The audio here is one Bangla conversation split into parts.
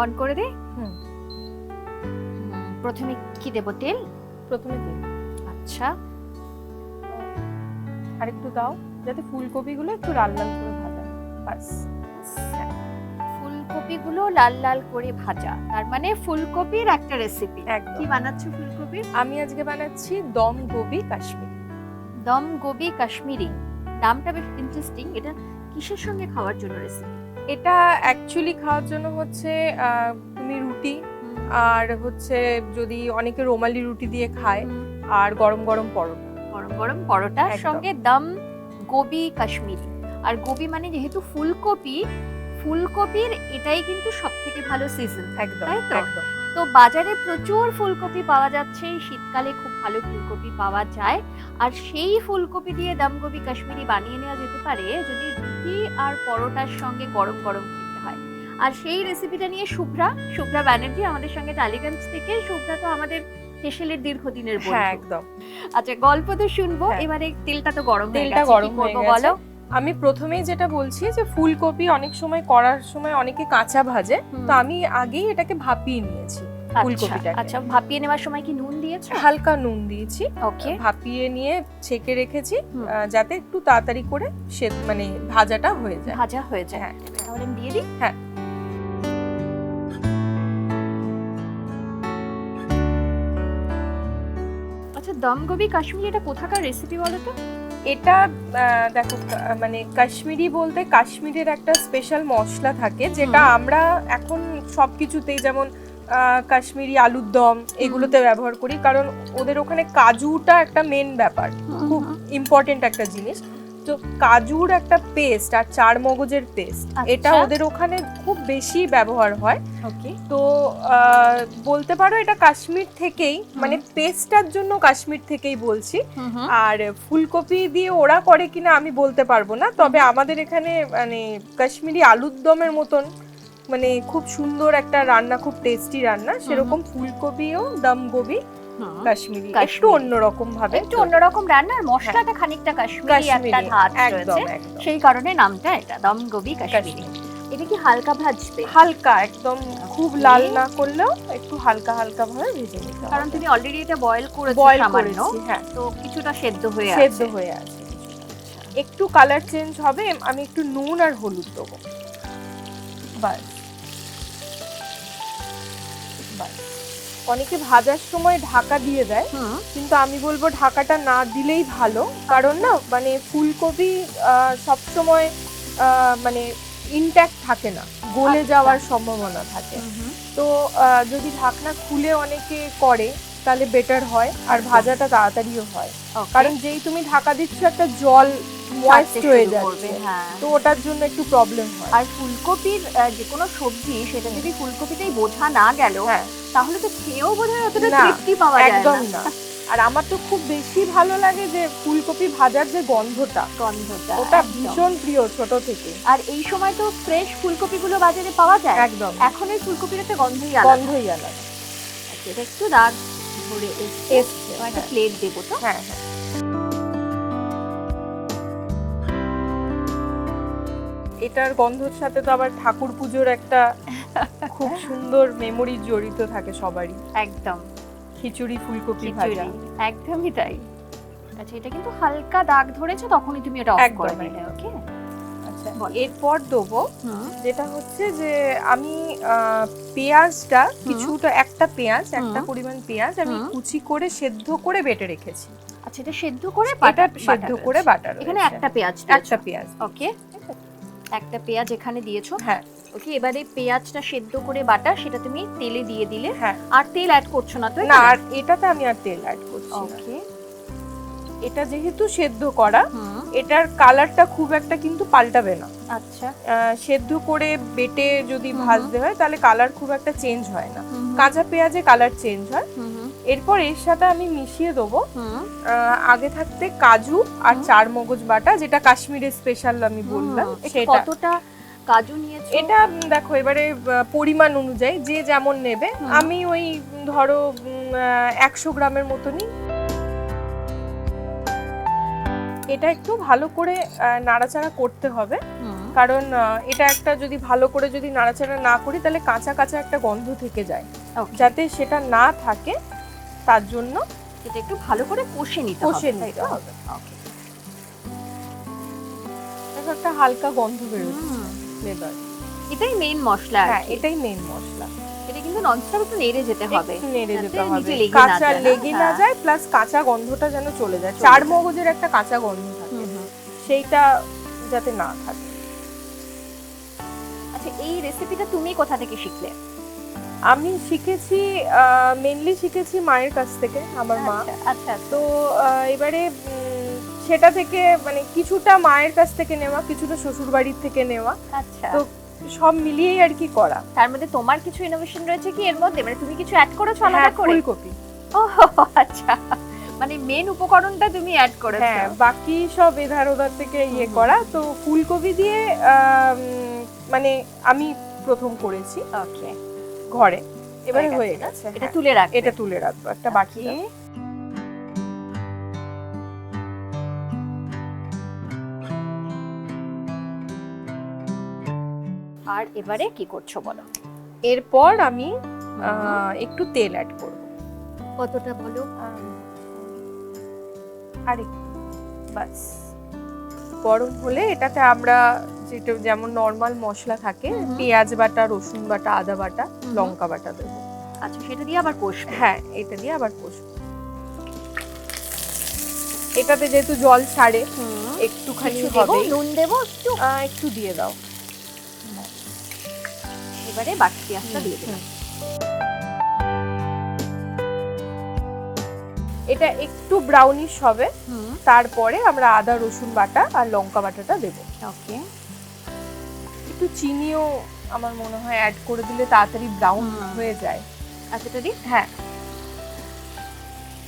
অন করে দে। হুম। প্রথমে কি দেব? তেল? প্রথমে তেল। আচ্ছা, আর একটু দাও যাতে ফুলকপিগুলো একটু লাল লাল করে ভাজা। বাস। ফুলকপিগুলো লাল লাল করে ভাজা, তার মানে ফুলকপির একটা রেসিপি। একদম। কি বানাচ্ছো ফুলকপির? আমি আজকে বানাচ্ছি দম গোবি কাশ্মীরি। দম গোবি কাশ্মীরি, নামটা বেশ ইন্টারেস্টিং। এটা কিসের সঙ্গে খাওয়ার জন্য রেসিপি? এটা অ্যাকচুয়ালি খাওয়ার জন্য হচ্ছে তুমি রুটি আর হচ্ছে যদি অনেকে রুমালি রুটি দিয়ে খায়, আর গরম গরম পরোটা। গরম গরম পরোটার সঙ্গে দম গোবি কাশ্মীরি। আর গোবি মানে যেহেতু ফুলকপি, ফুলকপির এটাই কিন্তু সবথেকে ভালো সিজন। একদম, তাই তো? একদম। তো বাজারে প্রচুর ফুলকপি পাওয়া যাচ্ছে, শীতকালে খুব ভালো ফুলকপি পাওয়া যায়। আর সেই ফুলকপি দিয়ে দম গোবি কাশ্মীরি বানিয়ে নেওয়া যেতে পারে যদি রুটি আর পরোটার সঙ্গে গরম গরম খেতে হয়। আর সেই রেসিপিটা নিয়ে শুভ্রা ব্যানার্জি আমাদের সঙ্গে টালিগঞ্জ থেকে। শুভ্রা তো আমাদের হেসেলের দীর্ঘদিনের বন্ধু। হ্যাঁ, একদম। আচ্ছা, গল্প তো শুনবো, এবারে তেলটা তো গরম হয়ে গেছে, তেলটা গরম হয়ে গেছে। বলো। আমি প্রথমেই যেটা বলছি যে ফুলকপি অনেক সময় করার সময় অনেকে কাঁচা ভাজে, তো আমি আগেই এটাকে ভাপিয়ে নিয়েছি ফুলকপিটাকে। আচ্ছা, ভাপিয়ে নেওয়ার সময় কি নুন দিয়েছো? হালকা নুন দিয়েছি। ওকে। ভাপিয়ে নিয়ে ছেঁকে রেখেছি যাতে একটু তাড়াতাড়ি করে মানে ভাজাটা হয়ে যায়। ভাজা হয়ে যায়। হ্যাঁ, তাহলে আমি দিয়ে দিই। হ্যাঁ। আচ্ছা, দম গোবি কাশ্মীরি এটা কোথাকার রেসিপি বলো তো? এটা দেখো, মানে কাশ্মীরি বলতে কাশ্মীরের একটা স্পেশাল মশলা থাকে যেটা আমরা এখন সবকিছুতেই, যেমন কাশ্মীরি আলুর দম এগুলোতে ব্যবহার করি, কারণ ওদের ওখানে কাজুটা একটা মেন ব্যাপার, খুব ইম্পর্টেন্ট একটা জিনিস। তো কাজুর একটা পেস্ট আর চার মগজের পেস্ট, এটা ওদের ওখানে খুব বেশি ব্যবহার হয়। ওকে। তো বলতে পারো এটা কাশ্মীর থেকেই, মানে পেস্টটার জন্য কাশ্মীর থেকেই বলছি। আর ফুলকপি দিয়ে ওরা করে কিনা আমি বলতে পারবো না, তবে আমাদের এখানে মানে কাশ্মীরি আলুর দমের মতন মানে খুব সুন্দর একটা রান্না, খুব টেস্টি রান্না, সেরকম ফুলকপিও দম গোবি কাশ্মীরি একটু অন্যরকম ভাবে, একটু অন্যরকম রান্নার মশলাটা খানিকটা কাশ্মীরি একটা ধাঁচ রয়েছে, সেই কারণে নামটা এটা দম গোবি কাশ্মীরি। এটা কি হালকা ভাজবে? হালকা, একদম খুব লাল না করলেও একটু হালকা হালকা ভাবে ভেজে নিতে হবে, কারণ তুমি অলরেডি এটা বয়েল করেছো সামান্য। হ্যাঁ, তো কিছুটা সেদ্ধ হয়ে আছে। একটু কালার চেঞ্জ হবে, আমি একটু নুন আর হলুদ দেবো। বাস। অনেকে ভাজার সময় ঢাকা দিয়ে দেয়, কিন্তু আমি বলবো ঢাকাটা না দিলেই ভালো, কারণ না মানে ফুলকপি সব সময় মানে ইনট্যাক্ট থাকে না, গলে যাওয়ার সম্ভাবনা থাকে। তো যদি ঢাকনা খুলে অনেকে করে তাহলে বেটার হয়, আর ভাজাটা তাড়াতাড়িও হয়, কারণ যেই তুমি ঢাকা দিচ্ছ একটা জল ময়েস্ট হয়ে যাচ্ছে, তো ওটার জন্য একটু প্রবলেম হয়। আর ফুলকপির যে কোনো সবজি সেটা যদি ফুলকপিতেই বোঝা না গেল, তাহলে তো খেয়েও বোধহয় অতটা তৃপ্তি পাওয়া যায় না। একদম না। আর আমার তো খুব বেশি ভালো লাগে যে ফুলকপি ভাজার যে গন্ধটা ওটা ভীষণ প্রিয় ছোট থেকে। আর এই সময় তো ফ্রেশ ফুলকপিগুলো বাজারে পাওয়া যায়, একদম। এখন এই ফুলকপির একটা গন্ধই আলাদা। এটা একটু দাগ ধরে এসছে, একটা প্লেট দেবো তো। হ্যাঁ, এটার গন্ধর সাথে তো আবার ঠাকুর পুজোর একটা খুব সুন্দর মেমোরি জড়িত থাকে সবারই। একদম, খিচুড়ি ফুলকপি ভাজা, একদমই তাই। আচ্ছা, এটা কিন্তু হালকা দাগ ধরেছে, তখনই তুমি এটা অফ করে দিলে। ওকে। আচ্ছা, এরপর দেবো যেটা হচ্ছে যে আমি পেঁয়াজটা কিছুটা, একটা পরিমাণ পেঁয়াজ আমি কুচি করে সেদ্ধ করে বেটে রেখেছি। আচ্ছা, এটা সেদ্ধ করে বাটা এখানে একটা পেঁয়াজ। ওকে, একটা পেঁয়াজ এখানে দিয়েছো। হ্যাঁ, ওকে। এবারে পেঁয়াজটা সেদ্ধ করে বাটা সেটা তুমি তেলে দিয়ে দিলে। হ্যাঁ। আর তেল অ্যাড করছো না তো? না, আর এটাতে আমি আর তেল অ্যাড করছি না। ওকে। এটা যেহেতু সেদ্ধ করা, এটার কালারটা খুব একটা কিন্তু পাল্টাবে না। আচ্ছা। সেদ্ধ করে বেটে যদি ভাজতে হয় তাহলে কালার খুব একটা চেঞ্জ হয় না, কাঁচা পেঁয়াজে কালার চেঞ্জ হয়। এরপর এর সাথে আমি মিশিয়ে দেবো আগে থাকতে কাজু আর চার মগজ বাটা, যেটা কাশ্মীরের স্পেশাল আমি বললাম সেটা। কতটা কাজু নিয়েছো? এটা দেখো এবারে পরিমাণ অনুযায়ী যে যেমন নেবে, আমি ওই ধরো 100 গ্রামের মতনই। এটা একটু ভালো করে নাড়াচাড়া করতে হবে, কারণ এটা একটা যদি ভালো করে যদি নাড়াচাড়া না করি তাহলে কাঁচা কাঁচা একটা গন্ধ থেকে যায়, যাতে সেটা না থাকে তার জন্য এটা একটু ভালো করে কষে নিতে হবে। ওকে, একটা হালকা গন্ধ বেরোচ্ছে ফ্লেভার। এটাই মেইন মশলা। হ্যাঁ, এটাই মেইন মশলা। এটা কিন্তু ননস্টপ একটু নেড়ে যেতে হবে, কাঁচা লেগে না যায়, প্লাস কাঁচা গন্ধটা যেন চলে যায়। চার মগজের একটা কাঁচা গন্ধ থাকে, সেইটা যাতে না থাকে। আচ্ছা, এই রেসিপিটা তুমি কোথা থেকে শিখলে? আমি শিখেছি, মেইনলি শিখেছি মায়ের কাছ থেকে, আমার মা। আচ্ছা, তো এবারে সেটা থেকে মানে কিছুটা মায়ের কাছ থেকে নেওয়া, কিছুটা শ্বশুর বাড়ির থেকে নেওয়া। আচ্ছা, তো সব মিলিয়েই আর কি করা। তার মধ্যে তোমার কিছু ইনোভেশন রয়েছে কি এর মধ্যে? মানে তুমি কিছু অ্যাড করেছো আলাদা করে? ফুলকপি। ও আচ্ছা, মানে মেন উপকরণটা তুমি অ্যাড করেছো। হ্যাঁ, বাকি সব এধার ওধার থেকে ইয়ে করা। তো ফুলকপি দিয়ে মানে আমি প্রথম করেছি ওকে ঘরে। এবারে হয়ে গেছে, এটা তুলে রাখবো। এটা তুলে রাখবো একটা বাকি। আর এবারে কি করছো বলো? এরপর আমি একটু তেল অ্যাড করব। কতটা বলো? আর বাস গরম হলে এটাতে আমরা যেটা যেমন নরমাল মশলা থাকে, পেঁয়াজ বাটা, রসুন বাটা, আদা বাটা, লঙ্কা বাটা দেবো। আচ্ছা, সেটা দিয়ে আবার কষবো? হ্যাঁ, এটা দিয়ে আবার কষবো। এটাতে যেহেতু জল ছাড়ে একটুখানি হবে। নুন দেবো একটু দিয়ে দাও। এবারে বাকি পেঁয়াজটা দিয়ে দিলাম। এটা একটু ব্রাউনিশ হবে, তারপরে আমরা আদা রসুন বাটা আর লঙ্কা বাটাটা দেবো। ওকে, একটু চিনিও আমার মনে হয় অ্যাড করে দিলে তাড়াতাড়ি ব্রাউন হয়ে যায়। আচ্ছা, এটা দিই। হ্যাঁ,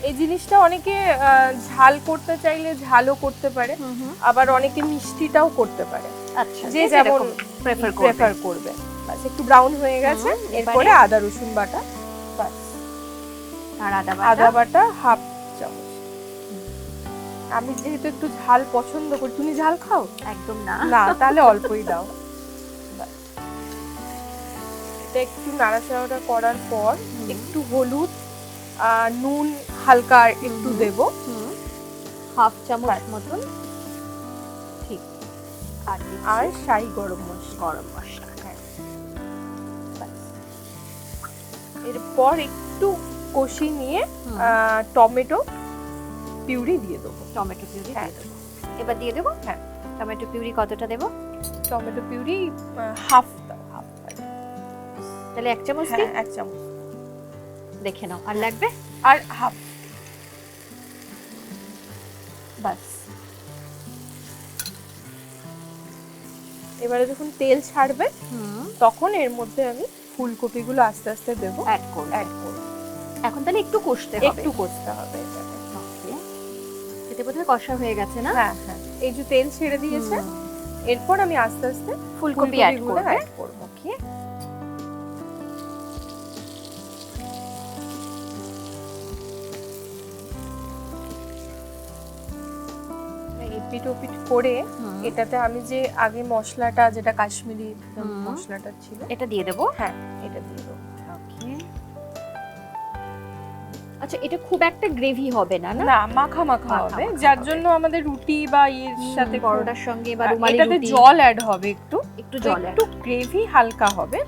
এই জিনিসটা অনেকে ঝাল করতে চাইলে ঝালও করতে পারে, আবার অনেকে মিষ্টিটাও করতে পারে। আচ্ছা, যে যেমন প্রেফার করবে। বাস একটু ব্রাউন হয়ে গেছে, এরপরে আদা রসুন বাটা, বাস। আর আদা বাটা হাফ চামচ। আমি যেহেতু একটু ঝাল পছন্দ করি, তুমি ঝাল খাও? একদম না, না, তাহলে অল্পই দাও। এটা একটু নাড়াচাড়া করার পর একটু হলুদ আর নুন হালকা একটু দেব, হাফ চামচ মতন। ঠিক, আর শাহি গরম মশলা। হ্যাঁ, এরপর একটু কষি নিয়ে টমেটো পিউরি দিয়ে দেবো। টমেটো পিউরি দিয়ে দেবো। এবার দিয়ে দেবো। হ্যাঁ, টমেটো পিউরি কতটা দেবো? টমেটো পিউরি হাফ দাও, হাফ। তাহলে 1 চামচ দিই? 1 চামচ। দেখে নাও, আর লাগবে? আর হাফ, বাস। এবারে যখন তেল ছাড়বে তখন এর মধ্যে আমি ফুলকপিগুলো আস্তে আস্তে দেবো, অ্যাড করব। এখন তাহলে একটু কষতে হবে। ওকে, এটা বোধহয় কষা হয়ে গেছে না? হ্যাঁ, এই যে তেল ছেড়ে দিয়েছে, এরপর আমি আস্তে আস্তে ফুলকপি অ্যাড করব। ওকে, এপিট ওপিট করে এটাতে আমি যে আগে মশলাটা, যেটা কাশ্মীরি মশলাটা ছিল, এটা দিয়ে দেবো। হ্যাঁ, এটা দিয়ে দেবো। ওকে, আচ্ছা, এটা খুব একটা গ্রেভি হবে না? না, মাখা মাখা হবে, যার জন্য আমাদের রুটি বা এর সাথে পরোটার সঙ্গে বা রুমালি রুটি, এটাতে জল অ্যাড হবে, একটু জল, একটু গ্রেভি হালকা হবে।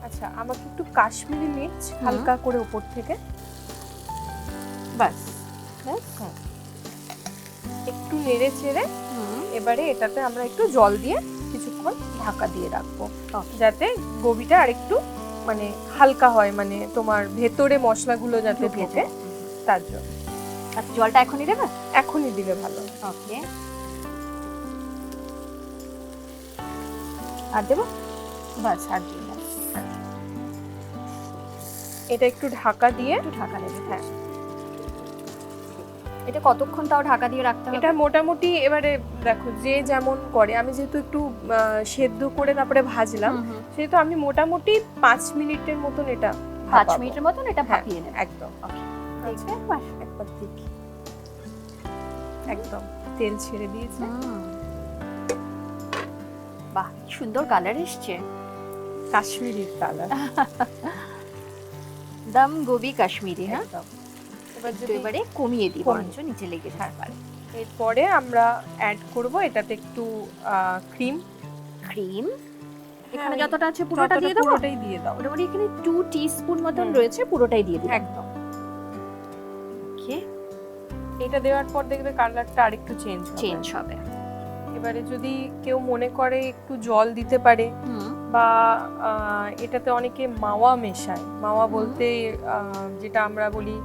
আচ্ছা, আমাকে একটু কাশ্মীরি মির্চ হালকা করে উপর থেকে, বাস। একটু নেড়ে চেড়ে এবারে এটাতে আমরা একটু জল দিয়ে কিছুক্ষণ ঢাকা দিয়ে রাখবো, যাতে গোবিটা আর একটু মানে হালকা হয়, মানে তোমার ভেতরে মশলাগুলো যাতে ঢোকে, তার জন্য। আচ্ছা, জলটা এখনই দেবে? এখনই দিলে ভালো। ওকে, আর দেবো? বাস, আর দিই না। এটা একটু ঢাকা দিয়ে ঢাকা দেবে। হ্যাঁ, এটা কতক্ষণ তাও ঢাকা দিয়ে রাখতে হবে? এটা মোটামুটি এবারে দেখো যে যেমন করে, আমি যেহেতু একটু সেদ্ধ করে তারপরে ভাজলাম, সেহেতু আমি মোটামুটি 5 মিনিটের মতন এটা 5 মিনিটের মতন এটা ভাপিয়ে নেব। একদম। ওকে, একবার দেখি। একদম তেল ছেড়ে দিয়েছে। বাহ, কি সুন্দর কালার এসছে, কাশ্মীরি কালার। দম গোবি কাশ্মীরি। হ্যাঁ, একদম। এবারে কমিয়ে দিই, বরঞ্চ নিচে লেগে যেতে পারে। এরপরে আমরা অ্যাড করব এটাতে একটু ক্রিম। ক্রিম এখানে যতটা আছে পুরোটা দিয়ে দাও? পুরোটাই দিয়ে দাও। মোটামুটি এখানে 2 টিস্পুন মতন রয়েছে, পুরোটাই দিয়ে দিই। একদম। ওকে, এটা দেওয়ার পর দেখবে কালারটা আরেকটু চেঞ্জ হবে। এবারে যদি কেউ মনে করে একটু জল দিতে পারে, বা এটাতে অনেকে মাওয়া মেশায়। মাওয়া বলতে যেটা আমরা বলি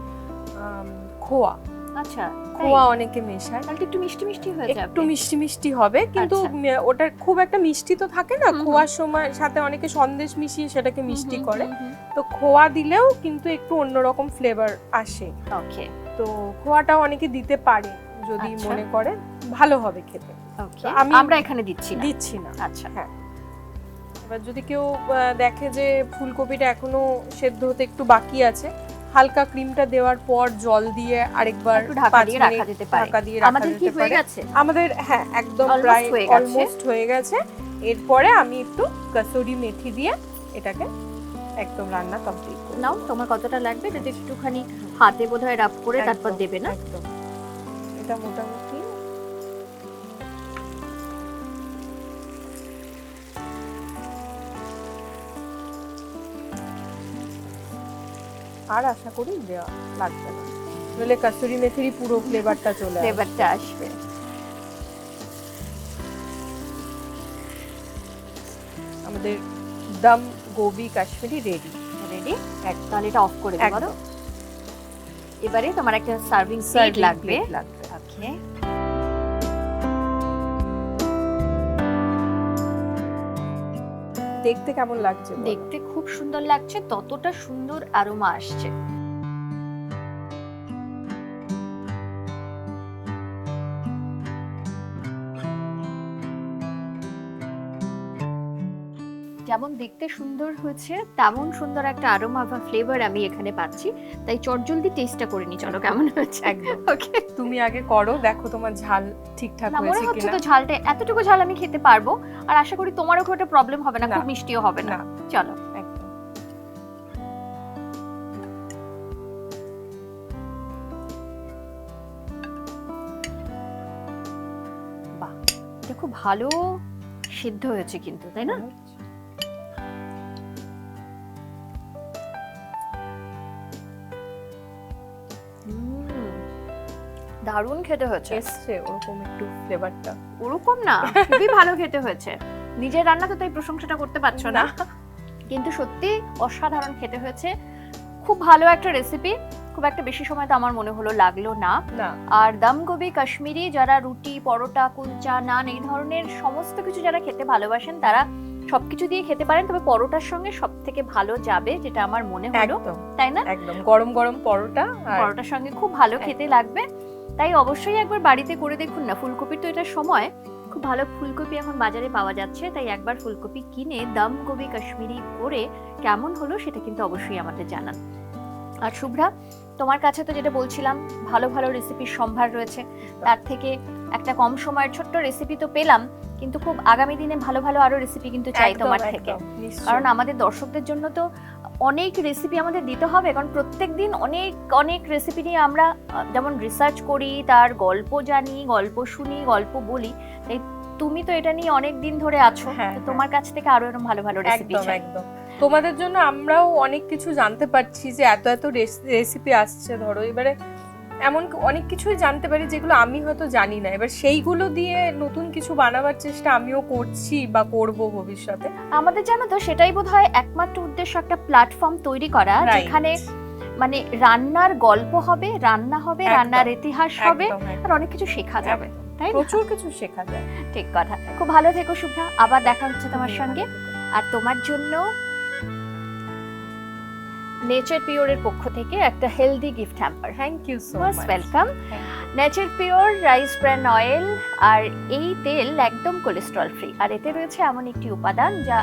খোয়া। আচ্ছা, খোয়া অনেকে মেশায়, তাহলে একটু মিষ্টি মিষ্টি হয়ে যাবে। একটু মিষ্টি মিষ্টি হবে, কিন্তু ওটা খুব একটা মিষ্টি তো থাকে না। খোয়ার সময় সাথে অনেকে সন্দেশ মিশিয়ে সেটাকে মিষ্টি করে, তো খোয়া দিলেও কিন্তু একটু অন্যরকম ফ্লেভার আসে। ওকে, তো খোয়াটাও অনেকে দিতে পারে যদি মনে করে, ভালো হবে খেতে। ওকে, আমরা এখানে দিচ্ছি না। আচ্ছা, হ্যাঁ। এবার যদি কেউ দেখে যে ফুলকপিটা এখনো সেদ্ধ হতে একটু বাকি আছে, হালকা ক্রিমটা দেওয়ার পর জল দিয়ে আরেকবার ঢাকা দিয়ে রাখা যেতে পারে। আমাদের কি হয়ে গেছে? আমাদের হ্যাঁ একদম প্রায় অলমোস্ট হয়ে গেছে। এরপরে আমি একটু কসুরি মেথি দিয়ে এটাকে একদম রান্না কমপ্লিট করব। নাও, তোমার কতটা লাগবে যদি একটুখানি হাতে বোধহয় রাব করে তারপর দেবে না? একদম। এটা মোটামুটি আর আশা করি দেওয়া লাগবে না, নইলে কসুরি মেথির পুরো ফ্লেভারটা আসবে। আমাদের দম গোবি কাশ্মীরি রেডি। তাহলে এটা অফ করে দিই। বলো, এবারে তোমার একটা সার্ভিং প্লেট লাগবে। ওকে, দেখতে কেমন লাগছে? দেখতে খুব সুন্দর লাগছে, ততটা সুন্দর অ্যারোমা আসছে। যেমন দেখতে সুন্দর হয়েছে, তেমন সুন্দর একটা অ্যারোমা বা ফ্লেভার আমি এখানে পাচ্ছি। তাই চটজলদি টেস্টটা করে নি, চলো কেমন হয়েছে। একদম। ওকে, তুমি আগে করো, দেখো তোমার ঝাল ঠিকঠাক হয়েছে কিনা। মনে হচ্ছে তো ঝালটা, এতটুকু ঝাল আমি খেতে পারবো, আর আশা করি তোমারও খুব একটা প্রবলেম হবে না, খুব মিষ্টিও হবে না। চলো, একদম। বাহ, এটা খুব ভালো সিদ্ধ হয়েছে কিন্তু, তাই না? দারুণ খেতে হয়েছে। ওরকম একটু ফ্লেভারটা ওরকম না, খুবই ভালো খেতে হয়েছে। নিজের রান্না তো তাই প্রশংসাটা করতে পারছো না, কিন্তু সত্যি অসাধারণ খেতে হয়েছে। খুব ভালো একটা রেসিপি, খুব একটা বেশি সময় তো আমার মনে হলো লাগলো না। আর দম গোবি কাশ্মীরি যারা রুটি, পরোটা, কুলচা, নান এই ধরনের সমস্ত কিছু যারা খেতে ভালোবাসেন তারা সবকিছু দিয়ে খেতে পারেন, তবে পরোটার সঙ্গে সব থেকে ভালো যাবে, যেটা আমার মনে হলো, তাই না? একদম গরম গরম পরোটার সঙ্গে খুব ভালো খেতে লাগবে। তাই অবশ্যই একবার বাড়িতে করে দেখুন না। ফুলকপির তো এটা সময়, খুব ভালো ফুলকপি এখন বাজারে পাওয়া যাচ্ছে, তাই একবার ফুলকপি কিনে দম গোবি কাশ্মীরি করে কেমন হলো সেটা কিন্তু অবশ্যই আমাদের জানান। আর শুভ্রা, তোমার কাছে তো যেটা বলছিলাম ভালো ভালো রেসিপির সম্ভার রয়েছে, তার থেকে একটা কম সময়ের ছোট্ট রেসিপি তো পেলাম, কিন্তু খুব আগামী দিনে ভালো ভালো আরো রেসিপি কিন্তু চাই তোমার থেকে, কারণ আমাদের দর্শকদের জন্য তো অনেক রেসিপি আমাদের দিতে হবে, কারণ প্রত্যেকদিন অনেক অনেক রেসিপি নিয়ে আমরা যেমন রিসার্চ করি, তার গল্প জানি, গল্প শুনি, গল্প বলি। তাই তুমি তো এটা নিয়ে অনেক দিন ধরে আছো, তোমার কাছ থেকে আরো এরকম ভালো ভালো রেসিপি চাই। একদম, তোমাদের জন্য আমরাও অনেক কিছু জানতে পারছি যে এত এত রেসিপি আসছে। ধরো এবারে এমন অনেক কিছুই জানতে পারি যেগুলো আমি হয়তো জানি না, এবার সেইগুলো দিয়ে নতুন কিছু বানাবার চেষ্টা আমিও করছি বা করব ভবিষ্যতে। আমাদের জানো তো সেটাই বোধহয় একমাত্র উদ্দেশ্য, একটা প্ল্যাটফর্ম তৈরি করা যেখানে মানে রান্নার গল্প হবে, রান্না হবে, রান্নার ইতিহাস হবে, আর অনেক কিছু শেখা যাবে, তাই প্রচুর কিছু শেখা যায়। ঠিক কথা। খুব ভালো থেকো শুভ্রা, আবার দেখা হচ্ছে তোমার সঙ্গে। আর তোমার জন্য নেচার পিওরের পক্ষ থেকে একটা healthy gift hamper. Thank you so much, welcome. Nature pure rice bran oil, আর এই তেল একদম কোলেস্ট্রল ফ্রি, আর এতে রয়েছে এমন একটি উপাদান যা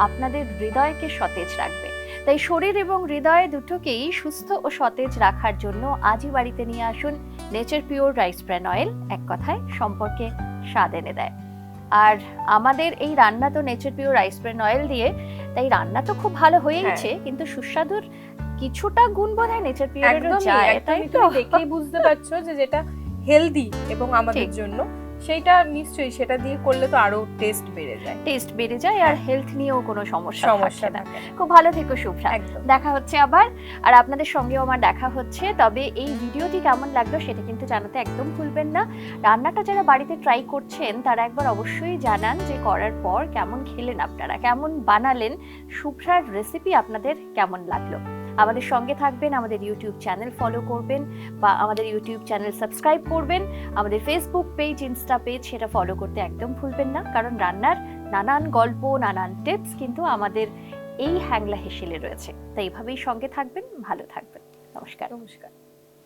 আপনাদের হৃদয়কে সতেজ রাখবে। তাই শরীর এবং হৃদয় দুটোকেই সুস্থ ও সতেজ রাখার জন্য আজই বাড়িতে নিয়ে আসুন nature pure rice bran oil এক কথায় সম্পর্কে স্বাদ এনে দেয়। আর আমাদের এই রান্না তো nature pure rice bran oil দিয়ে, তাই রান্না তো খুব ভালো হয়েইছে, কিন্তু সুস্বাদুর কিছুটা গুণ বোধহয় নেচার পিওরেরও যায়, তাই তো? তুমি দেখেই বুঝতে পারছো যে যেটা হেলদি এবং আমাদের জন্য, সেইটা নিশ্চয়ই সেটা দিয়ে করলে তো আরো টেস্ট বেড়ে যায় আর হেলথ নিয়েও কোনো সমস্যা থাকে না। থাকে না। খুব ভালো থেকো শুভ্রা, একদম। দেখা হচ্ছে আবার। আর আপনাদের সঙ্গেও আমার দেখা হচ্ছে। তবে এই ভিডিওটি কেমন লাগলো সেটা কিন্তু জানাতে একদম ভুলবেন না। রান্নাটা যারা বাড়িতে ট্রাই করছেন তারা একবার অবশ্যই জানান যে করার পর কেমন খেলেন আপনারা, কেমন বানালেন, শুভ্রার রেসিপি আপনাদের কেমন লাগলো। আমাদের সঙ্গে থাকবেন, আমাদের ইউটিউব চ্যানেল ফলো করবেন বা আমাদের ইউটিউব চ্যানেল সাবস্ক্রাইব করবেন, আমাদের ফেসবুক পেজ, ইনস্টা পেজ সেটা ফলো করতে একদম ভুলবেন না, কারণ রান্নার নানান গল্প, নানান টিপস কিন্তু আমাদের এই হ্যাংলা হেসেলে রয়েছে। তাই এইভাবেই সঙ্গে থাকবেন, ভালো থাকবেন। নমস্কার।